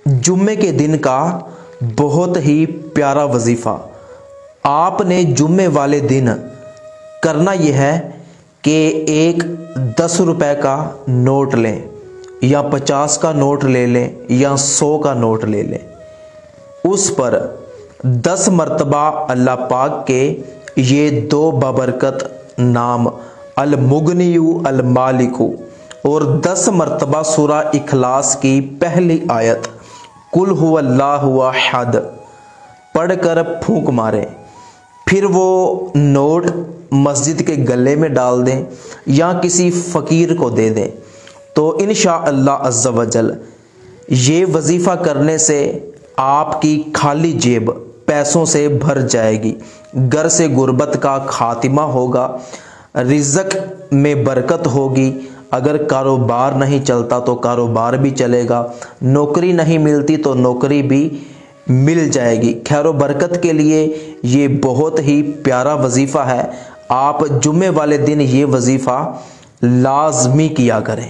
जुम्मे के दिन का बहुत ही प्यारा वजीफ़ा। आपने जुम्मे वाले दिन करना यह है कि एक 10 रुपए का नोट लें या 50 का नोट ले लें या 100 का नोट ले लें। उस पर 10 मरतबा अल्लाह पाक के ये 2 बबरकत नाम अल मुगनियु अल मालिकु और 10 मरतबा सूरा इखलास की पहली आयत कुल हुवल्लाहु अहद पढ़कर फूंक मारें। फिर वो नोट मस्जिद के गले में डाल दें या किसी फ़कीर को दे दें। तो इंशाअल्लाह अज़्ज़ा वजल ये वजीफ़ा करने से आपकी खाली जेब पैसों से भर जाएगी, घर से गुर्बत का खात्मा होगा, रिज़्क़ में बरकत होगी। अगर कारोबार नहीं चलता तो कारोबार भी चलेगा, नौकरी नहीं मिलती तो नौकरी भी मिल जाएगी। खैर बरकत के लिए ये बहुत ही प्यारा वजीफ़ा है। आप जुम्मे वाले दिन ये वजीफ़ा लाजमी किया करें।